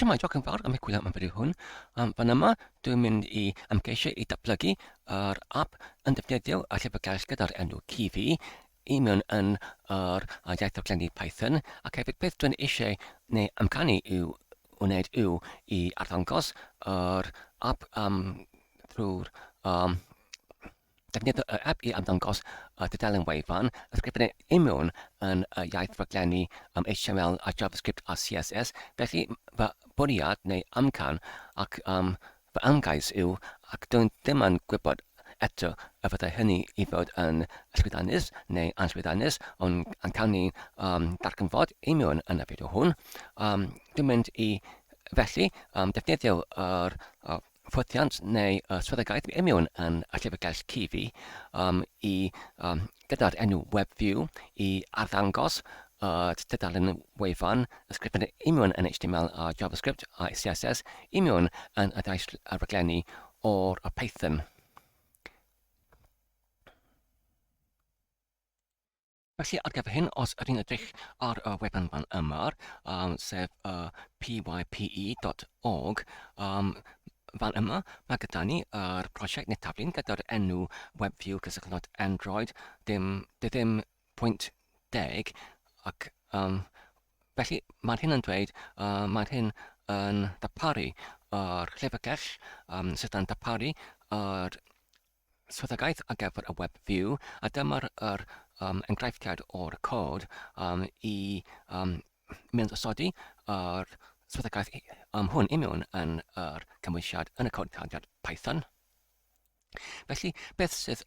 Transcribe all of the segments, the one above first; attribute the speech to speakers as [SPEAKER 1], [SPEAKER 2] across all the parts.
[SPEAKER 1] Siamai, diolch yn fawr am eich gwylio am y fideo hwn. Fan yma, dwi'n mynd i ymgeisio i datblygu yr app yn defnyddio a llyfrgell gyda'r enw Kivy i mewn yn yr iaith doglenni Python. Ac hefyd beth dwi'n eisiau neu amcanu wneud yw i arddangos yr app drwy'r defnyddio y app i ymddangos dudalen wefan, ysgrifennu mewn yn iaith raglenni HTML a JavaScript a CSS. Felly fy bwriad neu amcan ac fy ymgais yw, ac dwi'n ddim yn gwybod eto y fyddai hynny i fod yn ysgrifennus neu ansgrifennus, ond yn cael ni darganfod i mewn yn y fideo hwn. Dwi'n mynd i felly defnyddio yr ffwrthiant neu swyddogaeth i mewn yn y llyfrgell Kivy gyda'r enw WebView i arddangos dudalen wefan ysgrifennu i mewn yn HTML a JavaScript a CSS i mewn yn y daith raglenni o'r Python. Felly ar gyfer hyn, os ydyn edrych ar y wefan fan yma, sef pype.org, fan yma, mae gyda ni yr prosiect neu taflun gyda'r enw WebView cysylltnod Android, ddim pwynt 10, ac felly mae hyn yn dweud, mae hyn yn darparu yr llyfrgell sydd yn darparu yr swyddogaeth ar gyfer y WebView, a dyma'r enghreifftiad o'r cod i mynd ysodi yr swyddogaeth hwn i mewn yn yr cymwysiad yn y codiadau Python. Felly, beth sydd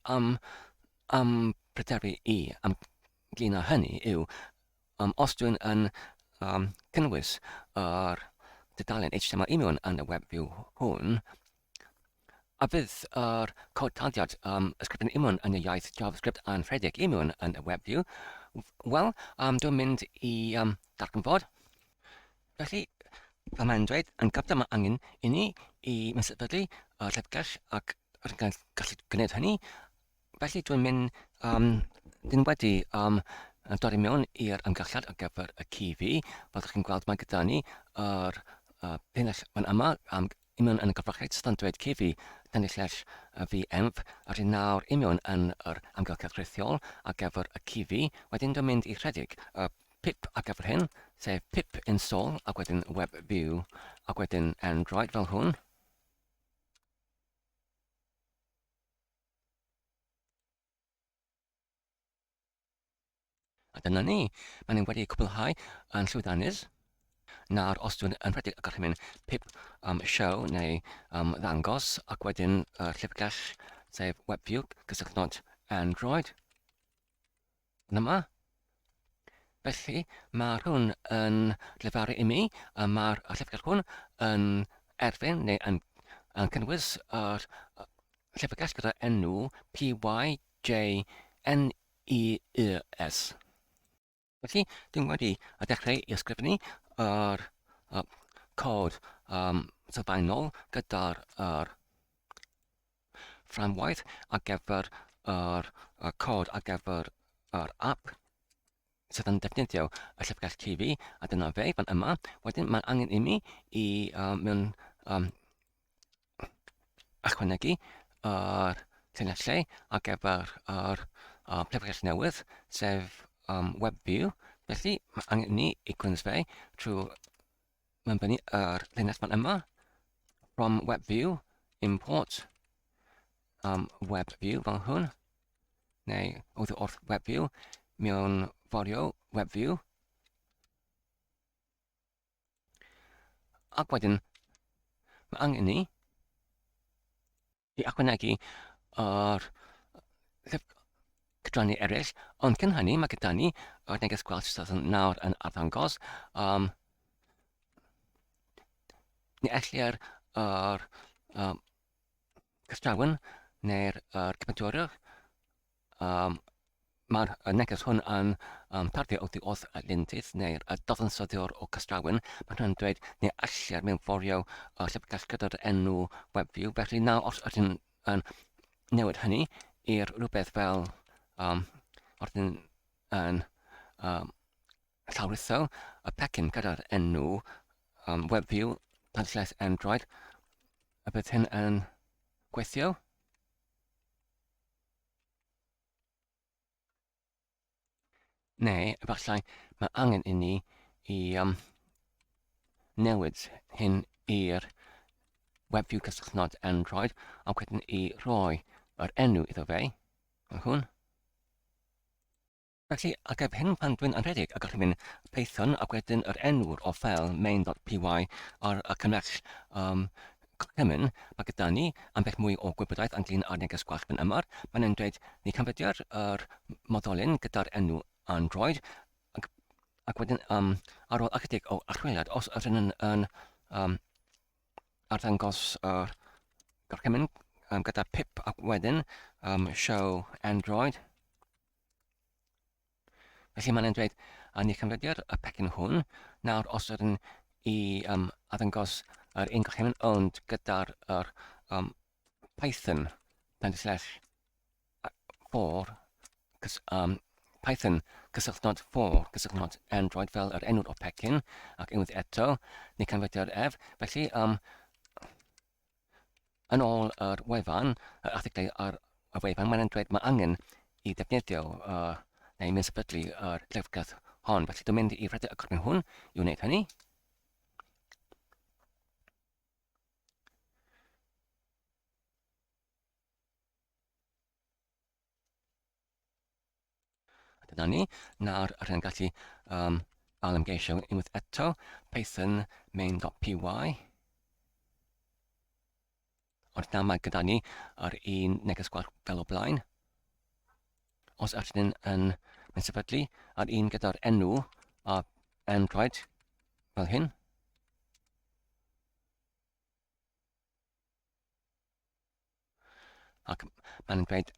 [SPEAKER 1] pryderu i ynglyn â hynny yw, os dwi'n yn cynnwys yr dudalen HTML i mewn yn y WebView hwn, a fydd yr codtadiad ysgrifennu i mewn yn y iaith JavaScript a'n rhedeg i mewn yn y WebView, wel, dwi'n mynd i darganfod. Felly, fel mae'n dweud, yn gyfnod mae angen i ni i mesydlu y llyfrgell ac rydyn gallu gwneud hynny. Felly, dwi'n mynd, dyn wedi dod i mewn i'r ymgylliad ar gyfer y Kivy. Fel ydych chi'n gweld, mae gyda ni yr pennill fan yma i mewn yn y gyfrachiad sydd yn dweud Kivy pennill VM, a rydyn nawr i mewn yn yr amgylchedd rhithiol ar gyfer y Kivy. Wedyn dwi'n mynd i rhedeg pip ar gyfer hyn, sef pip install, ac wedyn WebView, ac wedyn Android fel hwn. A dyna ni, maen nhw wedi cwblhau yn llwyddannus. Nawr, os dwi'n yn rhedeg ac mynd pip show neu ddangos, ac wedyn llyfrgell sef WebView cysylltnod Android. Yma. Felly, mae hwn yn lefaru i mi, a mae'r llyfrgell hwn yn erfyn neu yn cynnwys yr llyfrgell gyda enw PYJNEES. Felly, dwi'n wedi dechrau i ysgrifennu yr cod sylfaenol gyda'r fframwaith ar gyfer yr cod ar gyfer yr app sydd yn defnyddio y llyfrgell Kivy, a dyna fe fan yma. Wedyn mae'n angen i mi i mewn ychwanegu yr llinellau ar gyfer yr llyfrgell newydd, sef WebView. Felly, mae angen ni i gwrs fe trwy mynbynnu yr llinell fan yma. From WebView, import WebView fel hwn, neu wrth WebView mewn forio WebView. Ac wedyn, mae angen ni i ychwanegu yr cydrannu eraill, ond cyn hynny mae gyda ni yr neges gweld sydd yn nawr yn arddangos. Ni ellir yr cystrawen neu'r cyfnodwr. Mae'r neges hwn yn tarfu wrth lintydd neu'r dadansoddiwr o cystrawen. Mae hwnna'n dweud neu allir mewn fforio llyfrgell gyda'r enw WebView. Felly nawr os ydyn yn newid hynny i'r rhywbeth fel ydyn yn llawrithio y pecyn gyda'r enw WebView Android, a bydd hyn yn gweithio. Neu, efallai, mae angen i ni i newid hyn i'r WebView cysylltnod Android, a wedyn i roi yr enw iddo fe, yn hwn. Felly, ac ef hyn pan dwi'n anrhedig ac allwn mynd Python ac wedyn yr enw'r o ffel main.py ar y cynnell common, mae gyda ni ambell mwy o gwybodaeth ynglyn â'r neges gwallt fan yma. Mae'n yn dweud ni canfyddiad yr moddolyn gyda'r enw Android ac wedyn ar ôl ychydig o archwiliad, os ydyn yn arddangos yr gorchymyn gyda pip ac wedyn show Android. Felly mae'n dweud, a ni canfyddiad y pecyn hwn, nawr os ydyn i addangos yr un gorchymyn, ond gyda'r Python, for, Python cysylltnod for, cysylltnod Android fel yr enw'r o pecyn, ac unwaith eto, ni canfyddiad ef. Felly, yn ôl yr wefan, yr arthiglau ar y wefan, mae'n dweud mae angen i defnyddio neu mynd sefydlu yr llyfrgell hon. Felly dwi'n mynd i rhedeg y corbyn hwn i wneud hynny. Dyna ni. Nawr rydyn ni'n gallu ymgeisio unwaith eto Python main.py. Ond nawr mae gyda ni yr un neges gwallt fel o blaen. Os ydyn yn mynd sefydlu ar un gyda'r enw a Android fel hyn. Ac mae'n dweud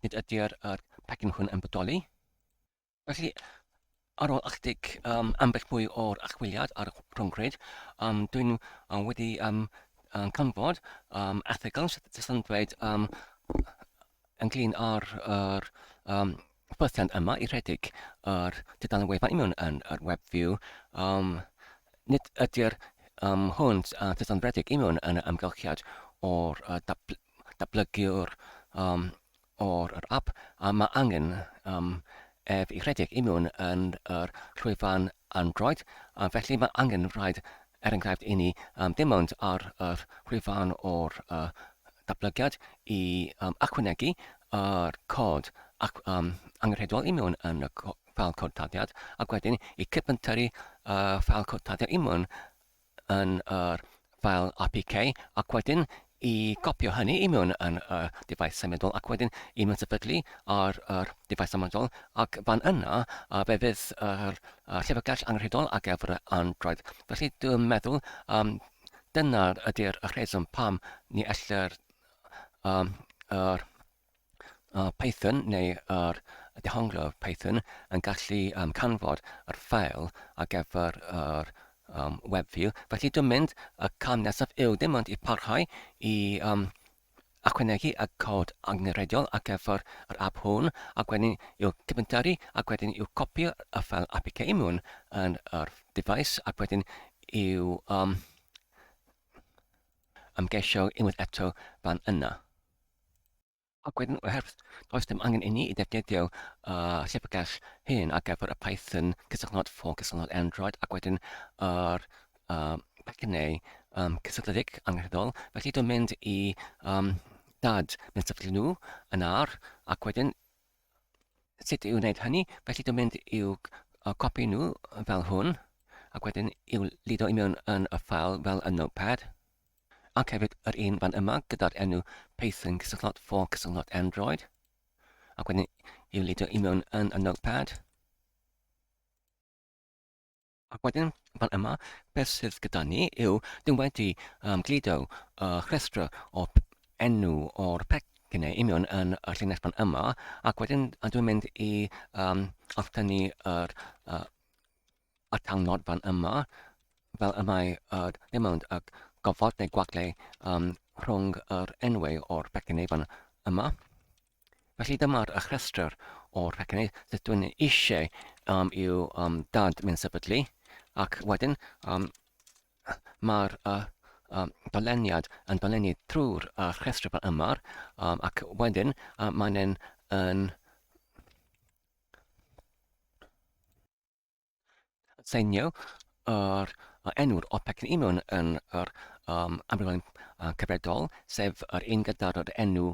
[SPEAKER 1] nid ydy'r pecyn hwn yn bodoli. Felly, ar ôl ychydig ambell mwy o'r achwiliad ar y rhwngbryd, dwi'n wedi canfod erthygl sydd yn dweud ynglyn â'r ffythiant yma i rhedeg yr tudalen wefan imiwn yn yr WebView. Nid ydy'r hwn sydd yn rhedeg imiwn yn y amgylchiad o'r datblygiwr o'r app, a mae angen ef i rhedeg imiwn yn yr llwyfan Android. Felly mae angen rhaid enghraifft i ni dim ond ar yr llwyfan o'r datblygiad i ychwanegu yr cod angenrheidiol i mewn yn y ffeil cod taddiad, ac wedyn i cypyntari ffeil cod taddiad i mewn yn yr ffeil APK, ac wedyn i gopio hynny i mewn yn y defaith symudol, ac wedyn i mewn sefydlu ar yr defaith symudol, ac fan yna fe fydd yr llyfrgell angenrheidiol ar gyfer Android. Felly dwi'n meddwl dyna ydy'r rheswm pam ni ellir Python neu yr dehonglio Python yn gallu canfod yr ffeil ar gyfer yr WebView. Felly dwi'n mynd y cam nesaf yw dim ond i parhau i ychwanegu y cod angenrheidiol ar gyfer yr app hwn, ac wedyn i'w cyfyntari, ac wedyn i'w copio y ffeil APK i mewn yn yr defaith, ac wedyn i'w ymgeisio unwaith eto fan yna. Ac wedyn, oherwydd does dim angen i ni i defnyddio llyfrgell hyn ar gyfer y Python cysylltnod for cysylltnod Android, ac wedyn yr pecynau cysylltiedig angenrheidiol. Felly dwi'n mynd i dad mynd sefydlu nhw yn ar, ac wedyn sut i'w wneud hynny. Felly dwi'n mynd i'w copi nhw fel hwn, ac wedyn i'w lido i mewn yn y ffeil fel y notepad. Ac hefyd yr un fan yma gyda'r enw Python cysylltnod for cysylltnod Android, ac wedyn i'w lido i mewn yn y notepad. Ac wedyn fan yma, beth sydd gyda ni yw dwi'n wedi glido rhestr o enw o'r pecynau i mewn yn y llinell fan yma, ac wedyn dwi'n mynd i allynu yr atalnod fan yma, fel y mae dim ond y gofod neu gwaglau rhwng yr enwau o'r pecynau fan yma. Felly dyma'r rhestr o'r pecynau sydd dwi'n eisiau i'w dad mynd sefydlu, ac wedyn mae'r doleniad yn doleni trwy'r rhestr fel yma, ac wedyn mae'n yn seinio yr enw'r o pecyn union yn yr amrywiolyn cyfredol, sef yr un gyda'r enw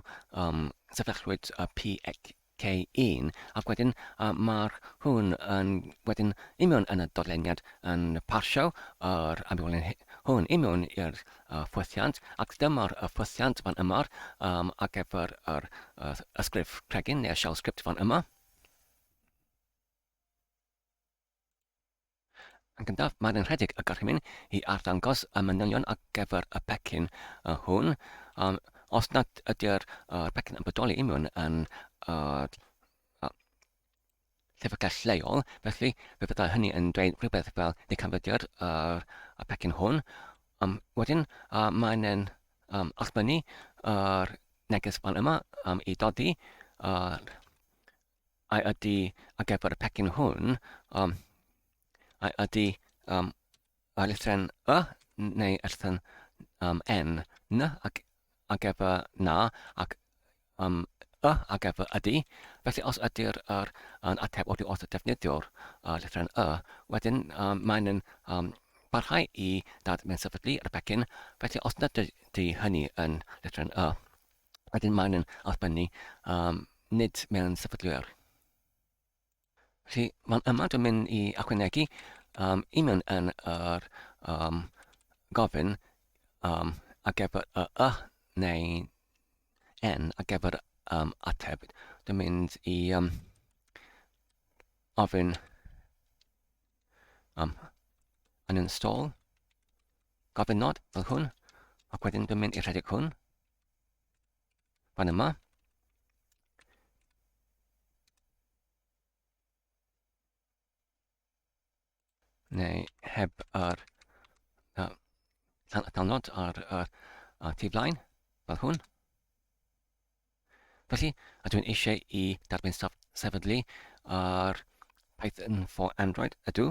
[SPEAKER 1] sefyllwyd PK1, ac wedyn mae'r hwn yn wedyn union yn y dodleniad yn parsio yr amrywiolyn hwn union i'r ffwythiant, ac dyma'r ffwythiant fan yma ar gyfer yr ysgrif cregyn neu'r shell script fan yma. Yn gyntaf, mae'n rhedeg y gorchymyn i arddangos y manylion ar gyfer y pecyn hwn. Os nad ydy'r pecyn yn bodoli union yn llyfrgell leol, felly fe byddai hynny yn dweud rhywbeth fel neu canfyddiad y pecyn hwn. Wedyn, mae'n allbynnu yr neges fan yma i dodi a ydy ar gyfer y pecyn hwn ydy lythren y neu lythren n ac ar gyfer na ac y ar gyfer ydy. Felly os ydy'r ateb oddi wrth y defnyddio'r lythren y, wedyn mae'n barhau i dad mewn sefydlu ar y pecyn. Felly os nad ydy hynny yn lythren y, wedyn mae'n allbynnu nid mewn sefydlwyr. Felly, mae'n yma dwi'n mynd i ychwanegu union yn yr gofyn ar gyfer y neu n ar gyfer ateb. Dwi'n mynd i ofyn uninstall, gofyn nod fel hwn, ac wedyn dwi'n mynd i rhedeg hwn fan yma. Neu heb yr download ar T-Flaen, fel hwn. Felly, ydw i'n eisiau i darbyn sefydlu ar Python for Android ydw.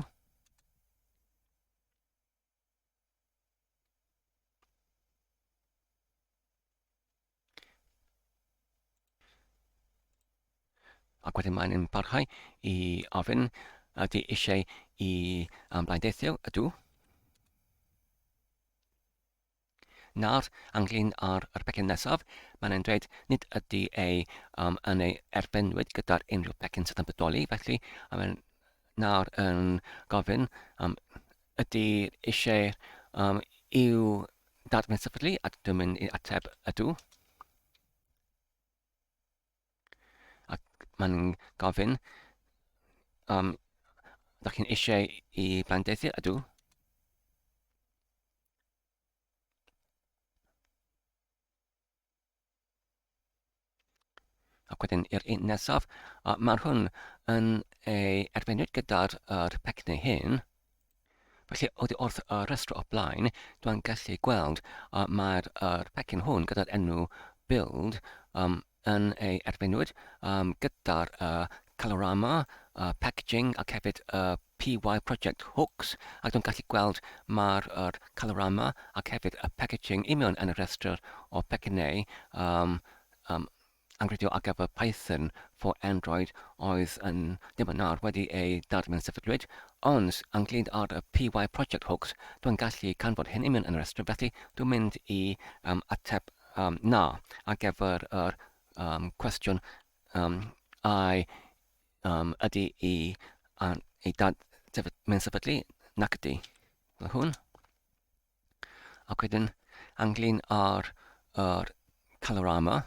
[SPEAKER 1] Ac wedyn mae'n barhau i ofyn ydy eisiau i blaendeithio ydw. Nawr, ynglyn ar yr pecyn nesaf, mae'n dweud nid ydy yn ei erbynwyd gyda'r unrhyw pecyn sydd yn bodoli, felly mae'n nawr yn gofyn ydy eisiau i'w dadmen sefydlu, ac dwi'n mynd i ateb ydw. Ac mae'n gofyn ydych chi'n eisiau i blaendeithio ydw. Ac wedyn i'r un nesaf, mae hwn yn ei erbynwyd gyda'r pecynau hyn. Felly, oddi wrth y rhestr o blaen, dwi'n gallu gweld mae'r pecyn hwn gyda'r enw build yn ei erbynwyd gyda'r colorama, packaging ac hefyd PY project hooks, ac dwi'n gallu gweld mae'r colorama ac hefyd y packaging union yn y rhestr o pecynau angredio ar gyfer Python for Android oedd yn ddim yn nawr wedi ei dadmen sefydlwyd, ond ynglyn ar y PY project hooks, dwi'n gallu canfod hyn union yn y rhestr, felly dwi'n mynd i ateb na ar gyfer yr cwestiwn ydy i dad mewn sefydlu nac ydy. Fel hwn. Ac wedyn ynglyn ar colorama,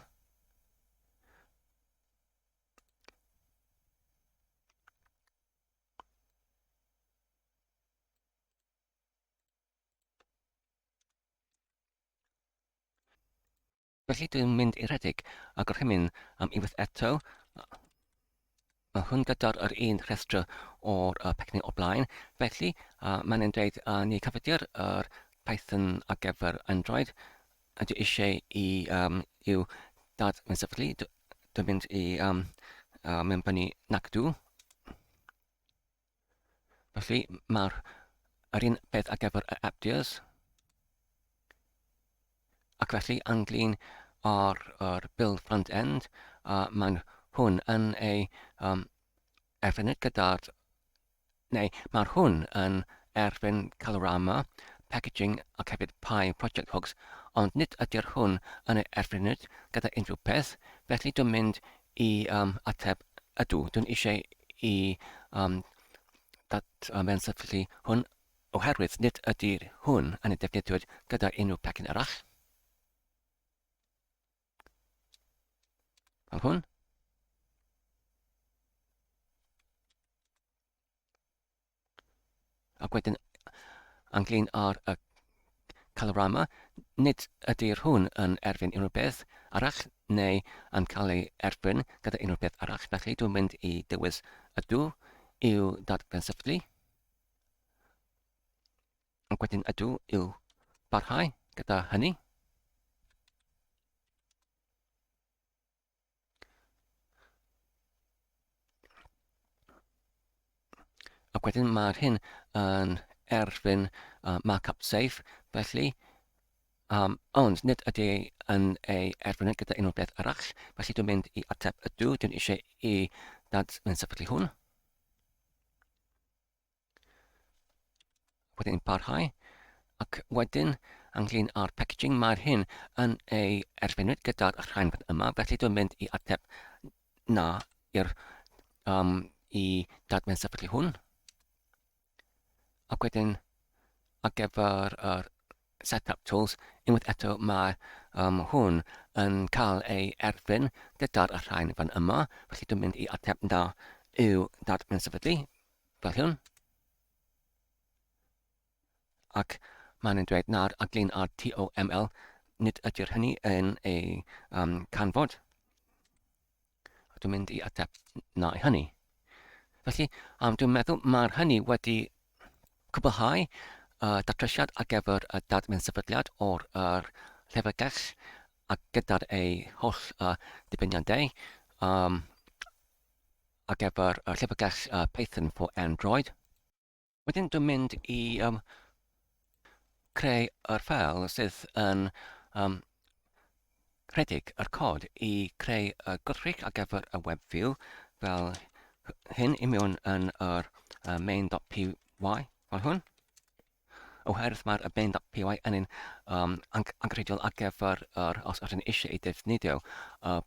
[SPEAKER 1] felly dwi'n mynd i rhedeg ac o'r hymyn unwaith eto. Mae hwn gyda'r un rhestr o'r pecynau o blaen. Felly, mae'n dweud ni cyfyddi'r Python ar gyfer Android. Ydw eisiau i'w dad mewn sefydlu. Dwi'n mynd i mewnbynnu nac ydw. Felly, mae'r un peth ar gyfer y appdios. ac felly anglyn o'r build front-end, mae'n hwn yn ei erbyn gyda'r, neu mae'r hwn yn erbyn Colorama, packaging ac hefyd pi project hooks, ond nid ydy'r hwn yn ei erbyn gyda unrhyw peth, felly dwi'n mynd i ateb ydw. Dwi'n eisiau i mewn sefyllfa hwn oherwydd nid ydy'r hwn yn ei defnyddiwyd gyda unrhyw pecyn arall. Fel hwn. Ac wedyn anglyn ar y Colorama, nid ydy'r hwn yn erbyn unrhyw beth arall neu yn cael ei erbyn gyda unrhyw beth arall. Felly dwi'n mynd i dewis ydw i'w datbensyblu. Ac wedyn ydw i'w barhau gyda hynny. Ac wedyn mae'r hyn yn erbyn markup safe, felly, ond nid ydy yn ei erbyn gyda unrhyw beth arall, felly dwi'n mynd i ateb ydw, dwi'n eisiau i datbensyblu hwn. Wedyn parhau, ac wedyn anglyn ar packaging, mae'r hyn yn ei erbyn gyda'r rhain yma, felly dwi'n mynd i ateb na i'r i datbensyblu hwn. Ac wedyn, ar gyfer yr setup tools, unwaith eto mae hwn yn cael ei erbyn gyda'r rhain fan yma, felly dwi'n mynd i ateb na i'w datbensyblu, fel hwn. Ac mae'n dweud na'r anglyn ar TOML, nid ydy'r hynny yn ei canfod. Dwi'n mynd i ateb na i hynny. Felly, dwi'n meddwl mae'r hynny wedi cwblhau datrysiad ar gyfer y dadbensefydliad o'r llyfrgell ac gyda'r ei holl dibyniadau ar gyfer y llyfrgell Python for Android. Wedyn dwi'n mynd i creu yr ffeil sydd yn rhedeg yr cod i creu y gwrthrych ar gyfer y WebView fel hyn i mewn yn yr main.py fel hwn. Oherwydd mae'r main.py yn un anghydol ar gyfer os ydyn eisiau ei defnyddio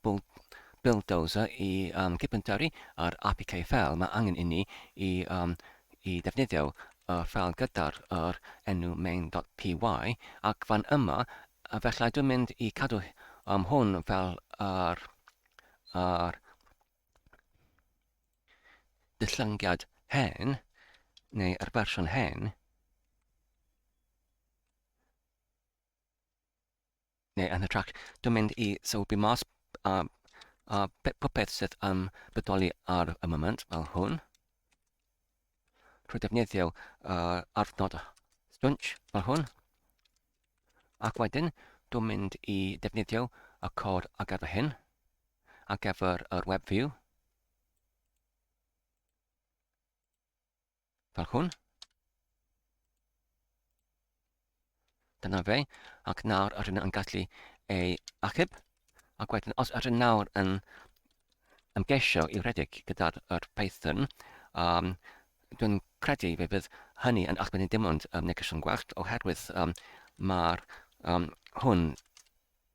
[SPEAKER 1] bulldozer i gyfyntaru yr APK ffeil, mae angen i ni i defnyddio y ffeil gyda'r enw main.py ac fan yma, felly dwi'n mynd i cadw hwn fel yr dillyngiad hen, neu yr fersiwn hen, neu yn hytrach, dwi'n mynd i sylwi mas popeth sydd yn bodoli ar y moment fel hwn, trwy defnyddio arnod stwnch fel hwn, ac wedyn dwi'n mynd i defnyddio y cod ar gyfer hyn, ar gyfer yr WebView, fel hwn. Dyna fe, ac nawr ydyn yn gallu ei achub, ac wedyn os ydyn nawr yn ymgeisio i redeg gyda'r Python, dwi'n credu fe fydd hynny yn allbynnu dim ond negeseuon gwellt oherwydd mae'r hwn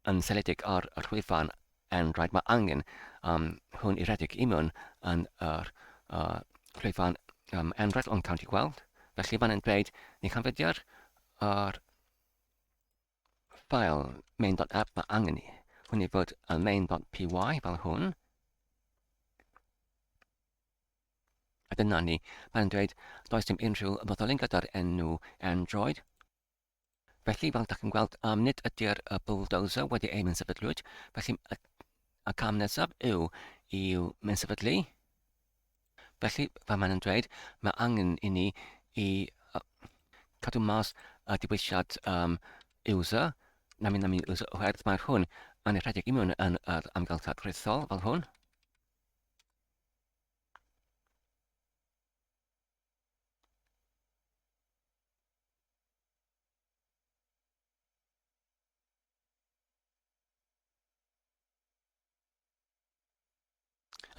[SPEAKER 1] yn seledig ar y llwyfan Android. Mae angen hwn i redeg i mewn yn yr llwyfan Android o'n cael ei gweld. Felly fan yn dweud, ni canfyddiad yr ffeil main.app mae angen i hwn i fod yn main.py fel hwn. A dyna ni, mae'n dweud, does dim unrhyw ymwyddolen gyda'r enw Android. Felly, fel ydych chi'n gweld, nid ydy'r bulldozer wedi ei mynsefydlwyd. Felly, y cam nesaf i'w mynsefydlu. Felly, fel mae'n dweud, mae angen i ni i cadw mas y diwylliad user, na mynd user oherwydd mae'r hwn yn ei rhedeg i mewn yn yr amgylchedd rhithol fel hwn.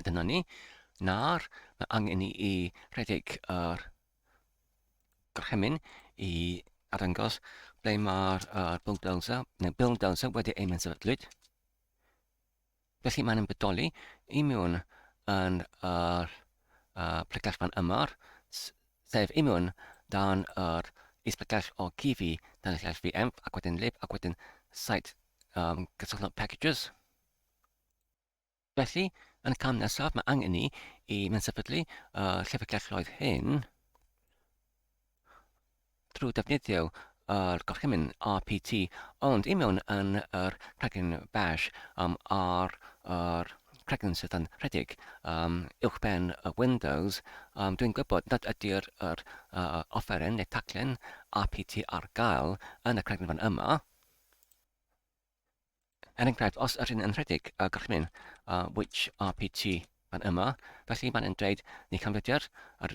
[SPEAKER 1] Dyna ni. Nawr, mae angen i rhedeg yr gorchymyn i arddangos ble mae'r bulldozer wedi ei sefydlwyd. Felly mae'n bodoli i mewn yn yr plegell fan yma'r, sef i mewn dan yr is-plegell o Kivy dan y llall VM ac wedyn lib ac wedyn site gysylltol packages. Felly, yn y cam nesaf, mae angen ni i sefydlu llyfrgelloedd hyn trwy defnyddio yr gorchymyn RPT, ond i mewn yn yr cregyn bash ar yr cregyn sydd yn rhedeg uwchben y Windows, dwi'n gwybod nad ydy'r offeren neu taclen RPT ar gael yn y cregyn fan yma. Er enghraifft, os ydyn yn rhedeg y gorchymyn which RPT fan yma, felly mae'n dweud ni canfyddiad yr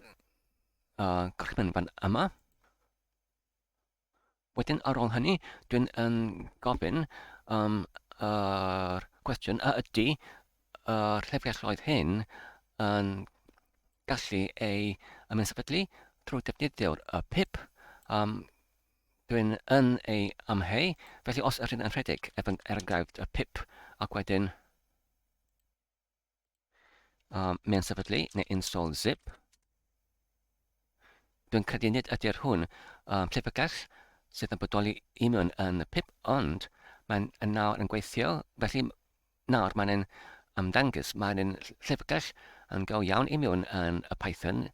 [SPEAKER 1] gorchymyn fan yma. Wedyn, ar ôl hynny, dwi'n gofyn yr cwestiwn ydy yr llyfrgelloedd hyn yn gallu ei sefydlu trwy defnyddio'r pip. Dwi'n ei amheu, felly os ydyn yn rhedeg efo enghraifft y pip ac wedyn mewn sefydlu neu install zip, dwi'n credu nid ydy'r hwn llyfrgell sydd yn bodoli i mewn yn y pip, ond mae'n nawr yn gweithio, felly nawr mae'n ymddangos, mae'n llyfrgell yn go iawn i mewn yn y Python.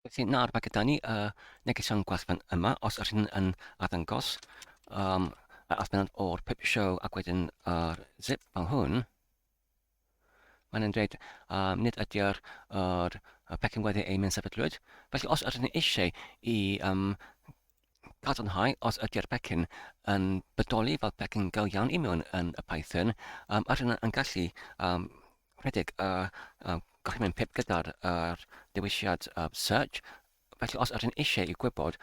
[SPEAKER 1] Felly nawr mae gyda ni negesion gwell fan yma, os ydyn yn arddangos asbynod o'r pip show ac wedyn zip fel hwn, mae'n dweud nid ydy'r pecyn wedi ei sefydlwyd. Felly os ydyn ni eisiau i cadarnhau os ydy'r pecyn yn bodoli fel pecyn go iawn i mewn yn y Python, ydyn yn gallu rhedeg gorchymyn pip gyda'r dewisiad search. Felly os ydyn eisiau i gwybod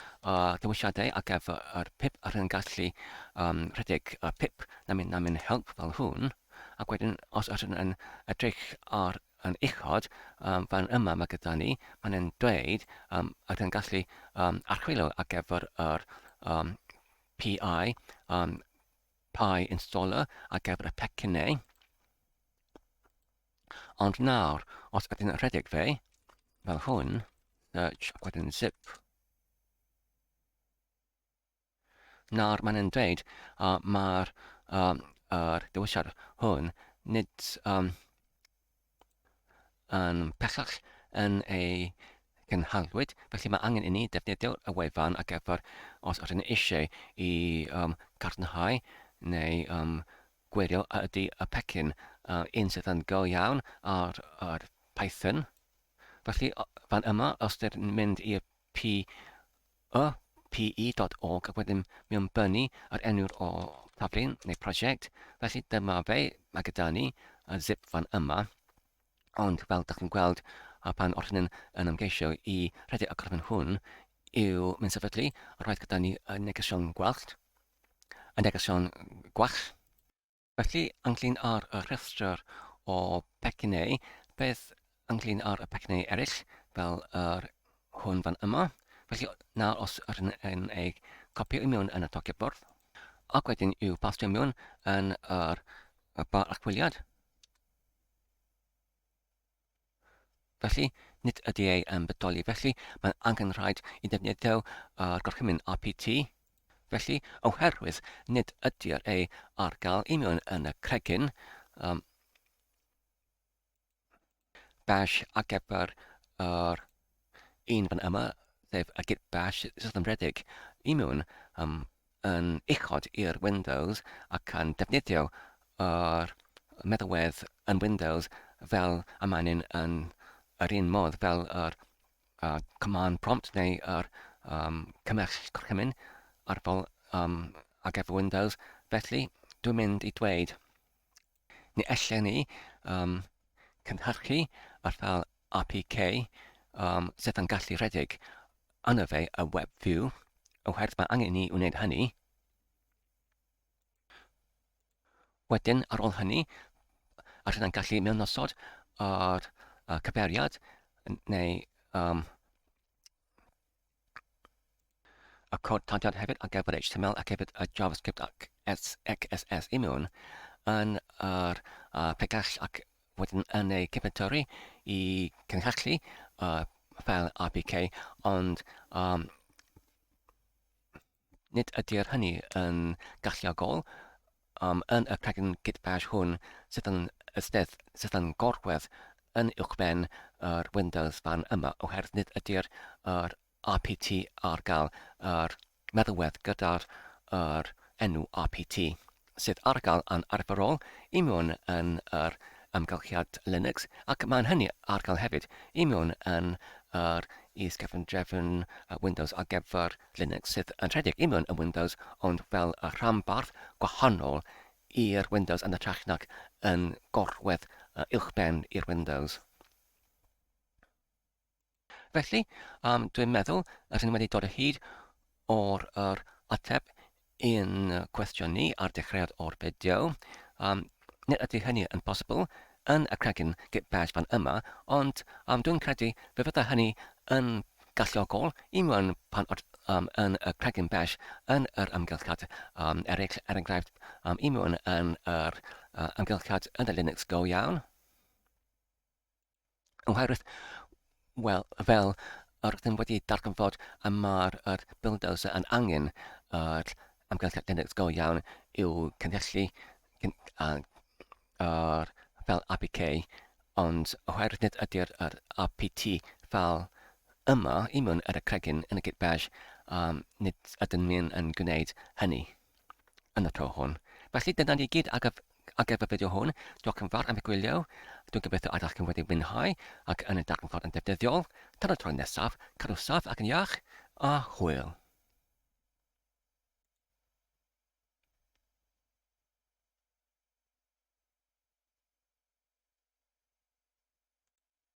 [SPEAKER 1] dewisiadau ar gyfer yr pip, ydyn yn gallu rhedeg pip na mynd help fel hwn. Ac wedyn, os ydyn yn edrych ar yn uchod, fan yma mae gyda ni, mae'n dweud ydyn yn gallu archwilio ar gyfer yr PI, Pi installer ar gyfer y pecyn neu. Ond nawr, os ydyn yn rhedeg fe, fel hwn, search ac wedyn zip, nawr mae'n dweud mae'r dewisiad hwn nid yn pellach yn ei gynhalwyd, felly mae angen i ni defnyddio y wefan ar gyfer os ydyn eisiau i cadarnhau neu gwirio ydy y pecyn un sydd yn go iawn ar Python. Felly, fan yma, os ydyn mynd i'r pe.org ac wedyn mewn bynnu yr enw'r o taflun neu prosiect, felly dyma fe, mae gyda ni y zip fan yma. Ond fel ydych chi'n gweld pan ydyn yn ymgeisio i rhedeg y gorchymyn hwn yw mynd sefydlu, roedd gyda ni y negesion gwallt, y negesion gwall. Felly, ynglyn ar y rhestr o pecynau, beth ynglyn ar y pecynau eraill fel hwn fan yma. Felly, nawr os ydyn yn ei copio i mewn yn y tocyn bwrdd, ac wedyn i'w pastio mewn yn yr bar archwiliad. Felly, nid ydy ei yn bodoli. Felly, mae'n angen rhaid i ddefnyddio gorchymyn RPT. Felly, oherwydd nid ydy'r ei ar gael i mewn yn y cregyn bash ar gyfer yr un fan yma, sef y git-bash sydd yn rhedeg i mewn yn uchod i'r Windows ac yn defnyddio yr meddwedd yn Windows fel y mae'n yn yr un modd fel yr command prompt neu yr cymell gorchymyn ar gyfer Windows. Felly, dwi'n mynd i dweud Ni allan ni cynhyrchu ar fel RPK sydd yn gallu rhedeg yna fe y WebView oherwydd mae angen ni wneud hynny. Wedyn, ar ôl hynny, a rydyn gallu mewn nosod o'r cyfeiriad neu y cod tadiad hefyd ar gyfer HTML ac hefyd y JavaScript ac XSS i mewn yn yr pegall ac wedyn yn ei cyfeituri i cynhyrchu fel RPK, ond nid ydy'r hynny yn galluogol yn y cregyn git-bash hwn sydd yn ystedd sydd yn gorwedd yn uwchben yr Windows fan yma oherwydd nid ydy'r RPT ar gael yr meddalwedd gyda'r enw RPT sydd ar gael yn arferol i mewn yn yr amgylchiad Linux ac mae'n hynny ar gael hefyd i mewn yn yr is-gefn-drefn Windows ar gyfer Linux sydd yn rhedeg i mewn yn Windows ond fel y rhanbarth gwahanol i'r Windows yn y trachnag yn gorwedd uwchben i'r Windows. Felly, dwi'n meddwl rydyn wedi dod o hyd o'r ateb un cwestiwn ni ar dechreuad o'r fideo. Nid ydy hynny yn bosibl yn y cregyn git-bash fan yma, ond dwi'n credu fe fydda hynny yn galluogol i mewn pan yn y cregyn bash yn yr amgylchiad eraill, er enghraifft i mewn yn yr amgylchiad yn y Linux go iawn. Oherwydd, wel, fel rydym wedi darganfod mae'r bulldozer yn angen yr amgylchiad Linux go iawn i'w cynhyrchu fel APK, ond oherwydd nid ydy'r RPT fel yma i mewn yr y cregyn yn y git-bash, nid ydyn ni yn gwneud hynny yn y tro hwn. Felly dyna ni gyd ar gyfer y fideo hwn. Diolch yn fawr am y gwylio. Dwi'n gobeithio ydych chi'n wedi mwynhau ac yn y darganfod yn defnyddiol. Tan y tro nesaf, cadw saff ac yn iach a hwyl.